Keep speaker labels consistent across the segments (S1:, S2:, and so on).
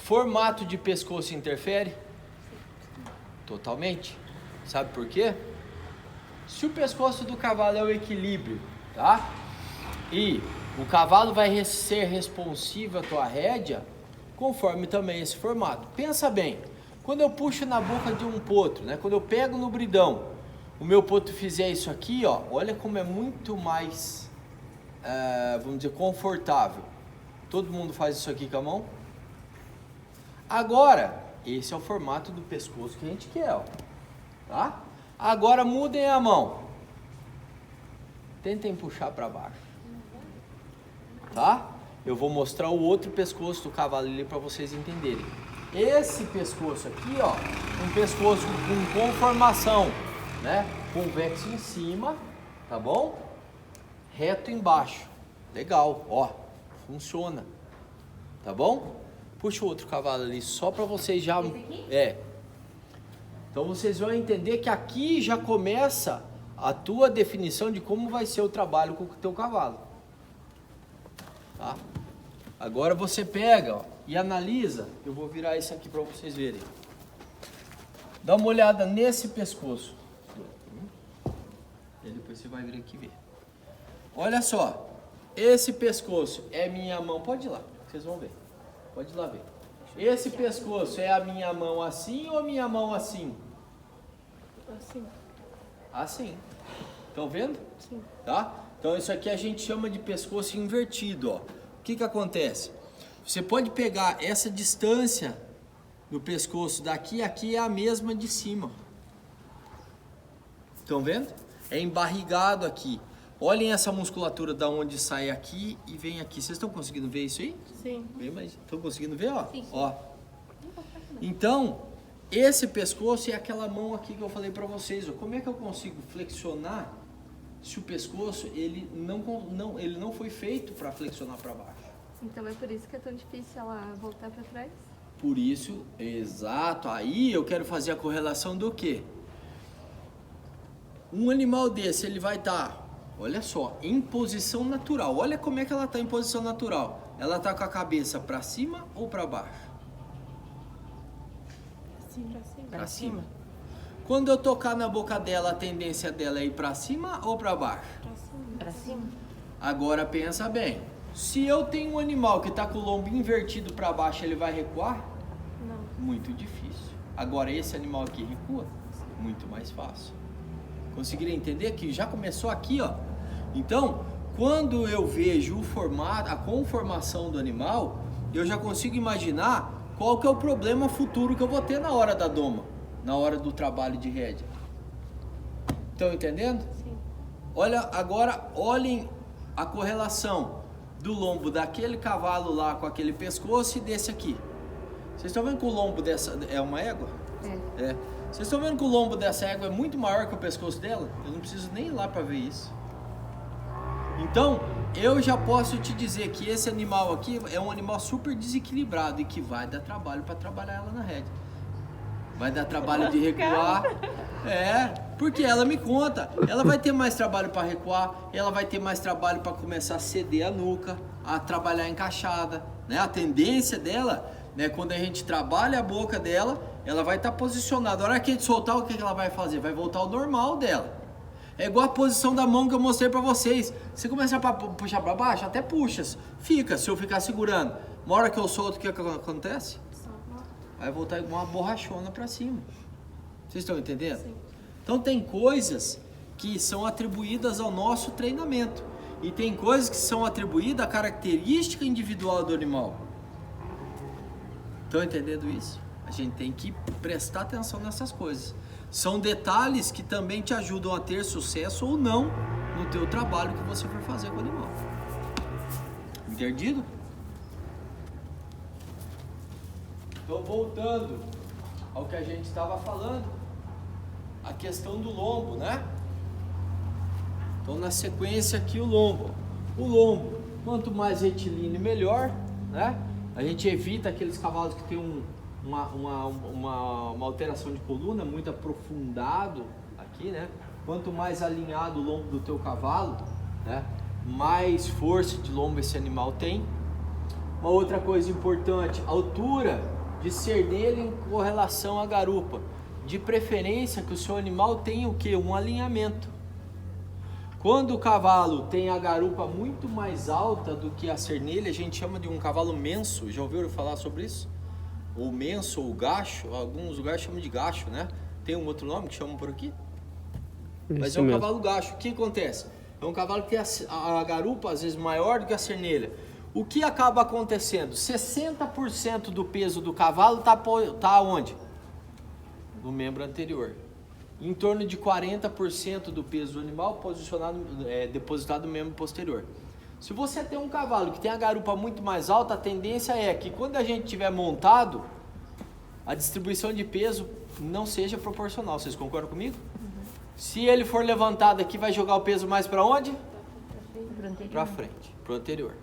S1: Formato de pescoço interfere? Totalmente. Sabe por quê? Se o pescoço do cavalo é o equilíbrio, tá? E o cavalo vai ser responsivo à tua rédea conforme também esse formato. Pensa bem, quando eu puxo na boca de um potro, né? Quando eu pego no bridão, o meu potro fizer isso aqui, ó, olha como é muito mais, vamos dizer, confortável. Todo mundo faz isso aqui com a mão? Agora, esse é o formato do pescoço que a gente quer, ó, tá? Agora mudem a mão. Tentem puxar para baixo, tá? Eu vou mostrar o outro pescoço do cavalo ali para vocês entenderem. Esse pescoço aqui, ó, um pescoço com conformação, né? Convexo em cima, tá bom? Reto embaixo. Legal, ó, funciona. Tá bom? Puxa o outro cavalo ali só para vocês já...
S2: Esse aqui?
S1: Então vocês vão entender que aqui já começa a tua definição de como vai ser o trabalho com o teu cavalo. Tá? Agora você pega, ó, e analisa. Eu vou virar isso aqui para vocês verem. Dá uma olhada nesse pescoço. E depois você vai vir aqui ver. Olha só. Esse pescoço é minha mão. Pode ir lá, vocês vão ver. Pode ir lá ver. Esse pescoço é a minha mão assim ou a minha mão assim?
S2: Assim.
S1: Assim. Estão vendo?
S2: Sim.
S1: Tá? Então isso aqui a gente chama de pescoço invertido, ó. O que que acontece? Você pode pegar essa distância do pescoço daqui, aqui é a mesma de cima. Estão vendo? É embarrigado aqui. Olhem essa musculatura da onde sai aqui e vem aqui. Vocês estão conseguindo ver isso aí?
S2: Sim.
S1: Bem, mas estão conseguindo ver, ó?
S2: Sim.
S1: Ó. Então, esse pescoço é aquela mão aqui que eu falei para vocês. Ó. Como é que eu consigo flexionar se o pescoço ele não foi feito para flexionar para baixo?
S2: Então é por isso que é tão difícil ela voltar para trás?
S1: Por isso, exato. Aí eu quero fazer a correlação do quê? Um animal desse, ele vai estar, olha só, em posição natural. Olha como é que ela está em posição natural. Ela está com a cabeça para cima ou para baixo? Para cima. Quando eu tocar na boca dela, a tendência dela é ir para cima ou para baixo?
S2: Para cima.
S1: Agora pensa bem. Se eu tenho um animal que está com o lombo invertido para baixo, ele vai recuar?
S2: Não.
S1: Muito difícil. Agora esse animal aqui recua? Muito mais fácil. Conseguiram entender que já começou aqui, ó. Então, quando eu vejo o formato, a conformação do animal, eu já consigo imaginar qual que é o problema futuro que eu vou ter na hora da doma, na hora do trabalho de rédea. Estão entendendo?
S2: Sim.
S1: Olhem a correlação do lombo daquele cavalo lá com aquele pescoço e desse aqui. Vocês estão vendo que o lombo dessa é uma égua? É. Vocês estão vendo que o lombo dessa égua é muito maior que o pescoço dela? Eu não preciso nem ir lá para ver isso. Então, eu já posso te dizer que esse animal aqui é um animal super desequilibrado e que vai dar trabalho para trabalhar ela na rédea. Vai dar trabalho de recuar. Porque ela me conta. Ela vai ter mais trabalho para recuar, ela vai ter mais trabalho para começar a ceder a nuca, a trabalhar encaixada, né? A tendência dela, né, quando a gente trabalha a boca dela, ela vai estar posicionada. A hora que a gente soltar, o que ela vai fazer? Vai voltar ao normal dela. É igual a posição da mão que eu mostrei para vocês. Você começa a puxar para baixo, até puxa. Fica, se eu ficar segurando. Uma hora que eu solto, o que acontece? Vai voltar igual uma borrachona para cima. Vocês estão entendendo?
S2: Sim.
S1: Então tem coisas que são atribuídas ao nosso treinamento. E tem coisas que são atribuídas à característica individual do animal. Estão entendendo isso? A gente tem que prestar atenção nessas coisas. São detalhes que também te ajudam a ter sucesso ou não no teu trabalho que você for fazer com o animal. Entendido? Então, voltando ao que a gente estava falando, a questão do lombo, né? Então, na sequência aqui, o lombo. O lombo, quanto mais retilíneo, melhor, né? A gente evita aqueles cavalos que tem uma alteração de coluna muito aprofundado aqui, né? Quanto mais alinhado o lombo do teu cavalo, né, mais força de lombo esse animal tem. Uma outra coisa importante, a altura de cernelha em correlação à garupa. De preferência que o seu animal tenha o quê? Um alinhamento. Quando o cavalo tem a garupa muito mais alta do que a cernelha, a gente chama de um cavalo menso. Já ouviram falar sobre isso? Ou menso, ou gacho, alguns lugares chamam de gacho, né? Tem um outro nome que chamam por aqui? Mas é um cavalo gacho. O que acontece? É um cavalo que tem a garupa às vezes maior do que a cernelha. O que acaba acontecendo? 60% do peso do cavalo tá onde? No membro anterior. Em torno de 40% do peso do animal posicionado, depositado no membro posterior. Se você tem um cavalo que tem a garupa muito mais alta, a tendência é que quando a gente tiver montado, a distribuição de peso não seja proporcional. Vocês concordam comigo? Se ele for levantado aqui, vai jogar o peso mais para onde? Para frente, para o anterior.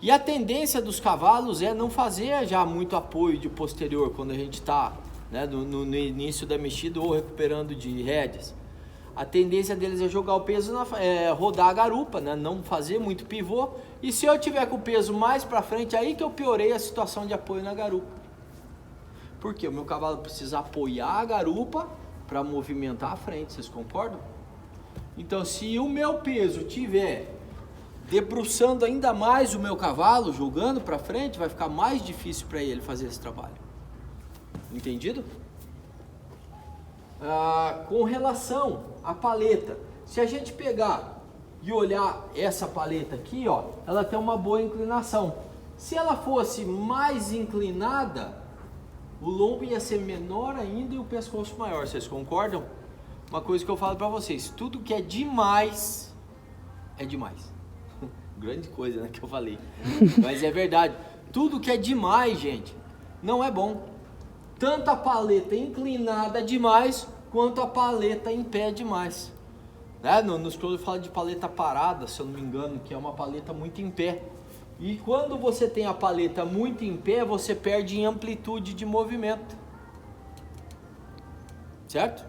S1: E a tendência dos cavalos é não fazer já muito apoio de posterior quando a gente está, né, no início da mexida ou recuperando de rédeas. A tendência deles é jogar o peso, rodar a garupa, né, não fazer muito pivô. E se eu tiver com o peso mais para frente, aí que eu piorei a situação de apoio na garupa. Porque o meu cavalo precisa apoiar a garupa para movimentar a frente, vocês concordam? Então, se o meu peso tiver debruçando ainda mais o meu cavalo, jogando para frente, vai ficar mais difícil para ele fazer esse trabalho. Entendido? Com relação à paleta, se a gente pegar e olhar essa paleta aqui, ó, ela tem uma boa inclinação. Se ela fosse mais inclinada, o lombo ia ser menor ainda e o pescoço maior, vocês concordam? Uma coisa que eu falo para vocês, tudo que é demais, é demais. Grande coisa, né, que eu falei. Mas é verdade, tudo que é demais, gente, não é bom. Tanto a paleta inclinada demais, quanto a paleta em pé demais. Né? Nos que eu falo de paleta parada, se eu não me engano, que é uma paleta muito em pé. E quando você tem a paleta muito em pé, você perde em amplitude de movimento. Certo?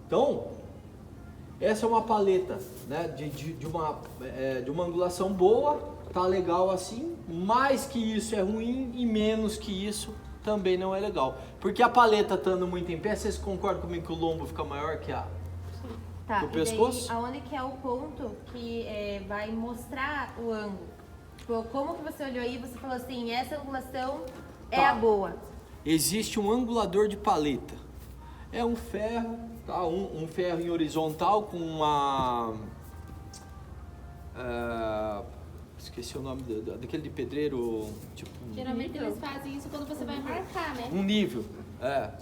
S1: Então, essa é uma paleta, né, de uma angulação boa, tá legal assim. Mais que isso é ruim e menos que isso também não é legal. Porque a paleta estando muito em pé, vocês concordam comigo que o lombo fica maior que o pescoço?
S3: Daí, aonde que é o ponto que vai mostrar o ângulo? Como que você olhou aí e você falou assim, essa angulação é a boa?
S1: Existe um angulador de paleta. É um ferro, tá? Um ferro em horizontal com uma... esqueci o nome daquele de pedreiro, tipo...
S4: Geralmente eles fazem isso quando você vai marcar, né?
S1: Um nível,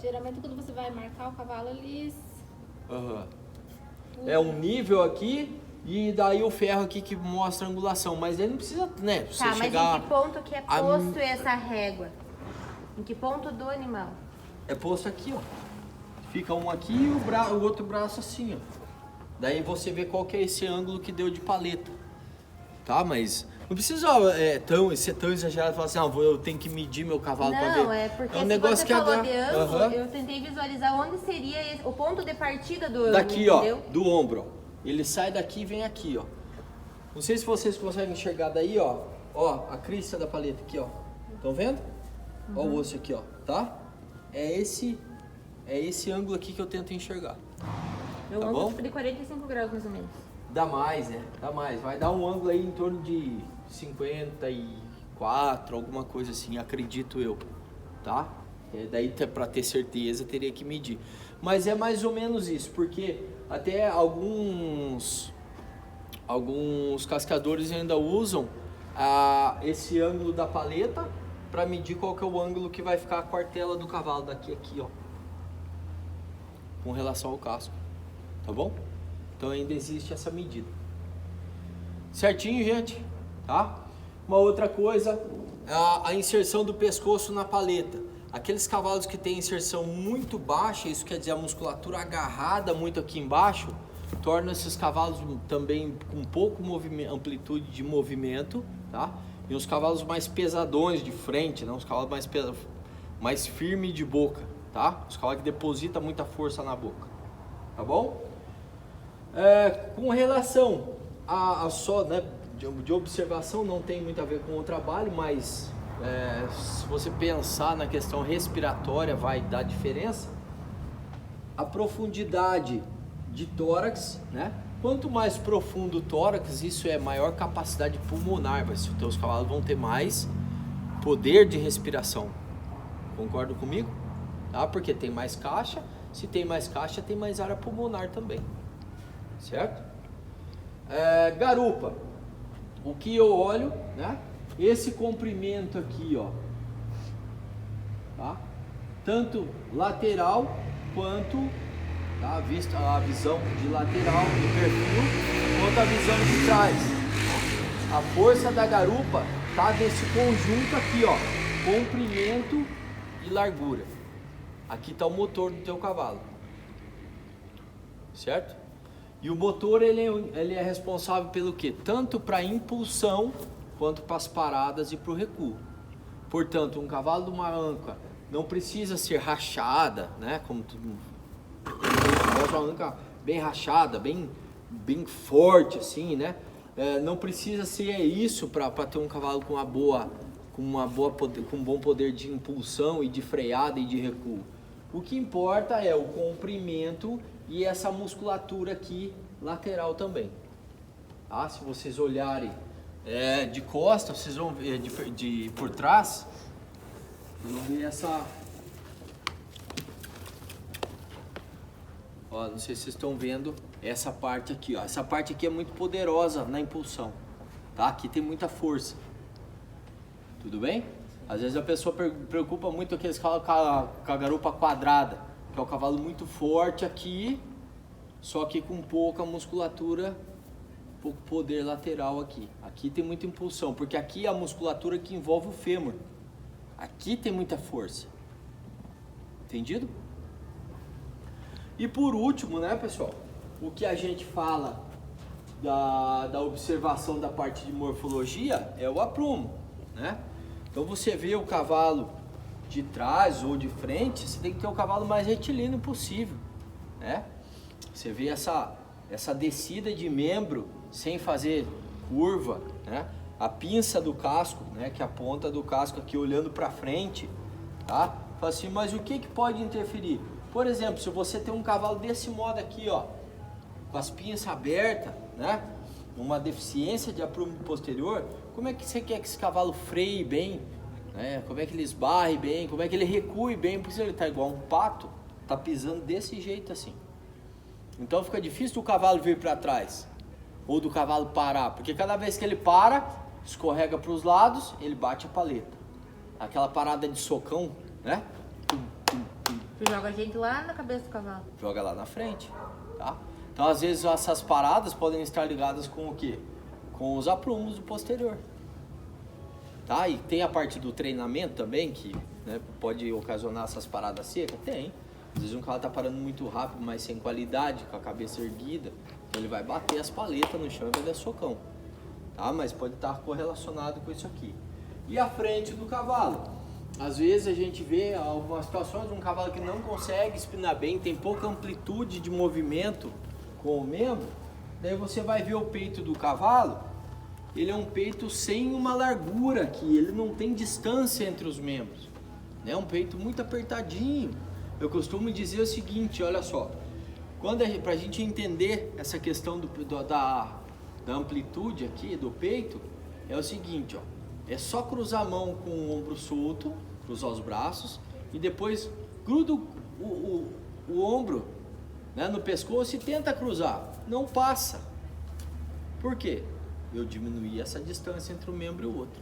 S4: Geralmente quando você vai marcar o cavalo, eles...
S1: É um nível aqui e daí o ferro aqui que mostra a angulação, mas ele não precisa, né? Você
S3: mas
S1: chegar...
S3: em que ponto que é posto essa régua? Em que ponto do animal?
S1: É posto aqui, ó. Fica um aqui e o outro braço assim, ó. Daí você vê qual que é esse ângulo que deu de paleta. Tá, mas não precisa ser tão exagerado e falar assim, eu tenho que medir meu cavalo para ver.
S3: Não, é porque
S1: um
S3: se
S1: negócio
S3: você
S1: que
S3: falou de ângulo, eu tentei visualizar onde seria o ponto de partida do ângulo,
S1: daqui,
S3: entendeu?
S1: ó, do ombro, ó. Ele sai daqui e vem aqui, ó. Não sei se vocês conseguem enxergar daí, ó. Ó, a crista da paleta aqui, ó. Estão vendo? Ó o osso aqui, ó, tá? É esse ângulo aqui que eu tento enxergar.
S3: É um ângulo de 45 graus, mais ou menos.
S1: Dá mais, né? Dá mais. Vai dar um ângulo aí em torno de 54, alguma coisa assim, acredito eu, tá? Daí, para ter certeza, teria que medir. Mas é mais ou menos isso, porque até alguns cascadores ainda usam esse ângulo da paleta para medir qual que é o ângulo que vai ficar a quartela do cavalo daqui aqui, ó, com relação ao casco, tá bom? Então ainda existe essa medida. Certinho, gente? Tá? Uma outra coisa, a inserção do pescoço na paleta. Aqueles cavalos que têm inserção muito baixa, isso quer dizer a musculatura agarrada muito aqui embaixo, torna esses cavalos também com pouco amplitude de movimento, tá? E os cavalos mais pesadões de frente, né? Os cavalos mais firmes de boca, tá? Os cavalos que depositam muita força na boca, tá bom? Com relação a só, né, de observação, não tem muito a ver com o trabalho, mas se você pensar na questão respiratória, vai dar diferença. A profundidade de tórax, né? Quanto mais profundo o tórax, isso é maior capacidade pulmonar, os teus cavalos vão ter mais poder de respiração. Concorda comigo? Tá? Porque tem mais caixa, se tem mais caixa, tem mais área pulmonar também. Certo? Garupa. O que eu olho, né? Esse comprimento aqui, ó. Tá? Tanto lateral quanto tá? A visão de lateral, de perfil, quanto a visão de trás. A força da garupa tá nesse conjunto aqui, ó. Comprimento e largura. Aqui tá o motor do teu cavalo. Certo? E o motor ele é responsável pelo quê? Tanto para impulsão quanto para as paradas e para o recuo. Portanto, um cavalo de uma anca não precisa ser rachada, né? Como tu gosta de uma anca bem rachada, bem forte assim, né? Não precisa ser isso para ter um cavalo com um bom poder de impulsão e de freada e de recuo. O que importa é o comprimento e essa musculatura aqui lateral também. Tá? Se vocês olharem de costas, vocês vão ver por trás, vocês vão ver essa... Ó, não sei se vocês estão vendo essa parte aqui, ó. Essa parte aqui é muito poderosa na impulsão, tá? Aqui tem muita força. Tudo bem? Às vezes a pessoa preocupa muito aqueles cavalos com a garupa quadrada, que é um cavalo muito forte aqui, só que com pouca musculatura, pouco poder lateral aqui. Aqui tem muita impulsão, porque aqui é a musculatura que envolve o fêmur. Aqui tem muita força. Entendido? E por último, né, pessoal, o que a gente fala da observação da parte de morfologia é o aprumo, né? Então você vê o cavalo de trás ou de frente, você tem que ter o cavalo mais retilíneo possível, né? Você vê essa descida de membro sem fazer curva, né? A pinça do casco, né? Que é a ponta do casco aqui olhando para frente, tá? Fala assim, mas o que pode interferir? Por exemplo, se você tem um cavalo desse modo aqui, ó, com as pinças abertas, né? Uma deficiência de aprumo posterior, como é que você quer que esse cavalo freie bem, né? Como é que ele esbarre bem, como é que ele recue bem, porque se ele tá igual um pato, tá pisando desse jeito assim. Então fica difícil do cavalo vir para trás, ou do cavalo parar, porque cada vez que ele para, escorrega para os lados, ele bate a paleta. Aquela parada de socão, né?
S3: Tu joga a gente lá na cabeça do cavalo.
S1: Joga lá na frente, tá? Então às vezes essas paradas podem estar ligadas com o quê? Com os aprumos do posterior. Tá? E tem a parte do treinamento também, que, né, pode ocasionar essas paradas secas? Tem. Às vezes um cavalo tá parando muito rápido, mas sem qualidade, com a cabeça erguida, então ele vai bater as paletas no chão e vai dar socão. Tá? Mas pode estar correlacionado com isso aqui. E a frente do cavalo? Às vezes a gente vê algumas situações de um cavalo que não consegue espinar bem, tem pouca amplitude de movimento com o membro, daí você vai ver o peito do cavalo, ele é um peito sem uma largura aqui, ele não tem distância entre os membros, né? Um peito muito apertadinho. Eu costumo dizer o seguinte, olha só, para a gente entender essa questão da amplitude aqui do peito, é o seguinte, ó, é só cruzar a mão com o ombro solto, cruzar os braços e depois gruda o ombro, né, no pescoço e tenta cruzar. Não passa. Por quê? Eu diminuí essa distância entre um membro e o outro.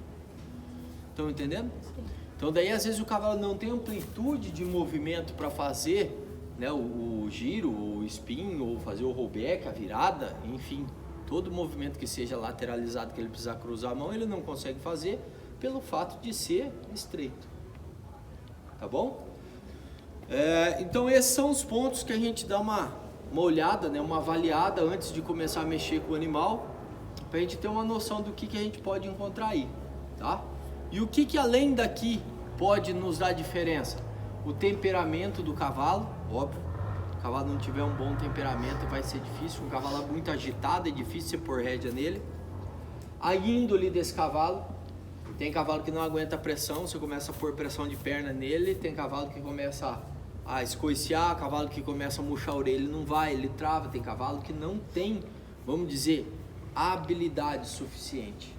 S1: Estão entendendo? Sim. Então daí às vezes o cavalo não tem amplitude de movimento para fazer, né, o giro, o spin, ou fazer o rollback, a virada, enfim. Todo movimento que seja lateralizado, que ele precisar cruzar a mão, ele não consegue fazer pelo fato de ser estreito. Tá bom? Então esses são os pontos que a gente dá uma olhada, né, uma avaliada antes de começar a mexer com o animal, para a gente ter uma noção do que a gente pode encontrar aí, tá? E o que além daqui pode nos dar diferença? O temperamento do cavalo, óbvio. Se o cavalo não tiver um bom temperamento vai ser difícil, um cavalo muito agitado é difícil você pôr rédea nele. A índole desse cavalo, Tem cavalo que não aguenta pressão, você começa a pôr pressão de perna nele. Tem cavalo que começa a escoiciar, cavalo que começa a murchar a orelha, ele não vai, ele trava. Tem cavalo que não tem, vamos dizer, habilidade suficiente,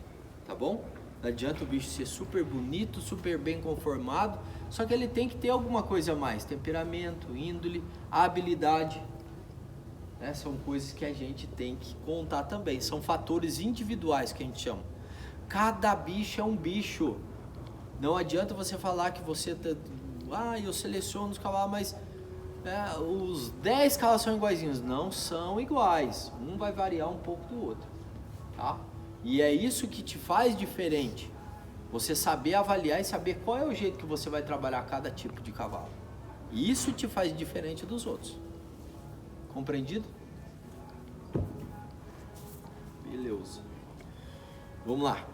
S1: tá bom? Não adianta o bicho ser super bonito, super bem conformado, só que ele tem que ter alguma coisa a mais, temperamento, índole, habilidade, né? São coisas que a gente tem que contar também, são fatores individuais que a gente chama. Cada bicho é um bicho, não adianta você falar que você, eu seleciono os cavalos, mas os 10 cavalos são iguaizinhos, não são iguais, um vai variar um pouco do outro, tá? E é isso que te faz diferente, você saber avaliar e saber qual é o jeito que você vai trabalhar cada tipo de cavalo. E isso te faz diferente dos outros. Compreendido? Beleza. Vamos lá.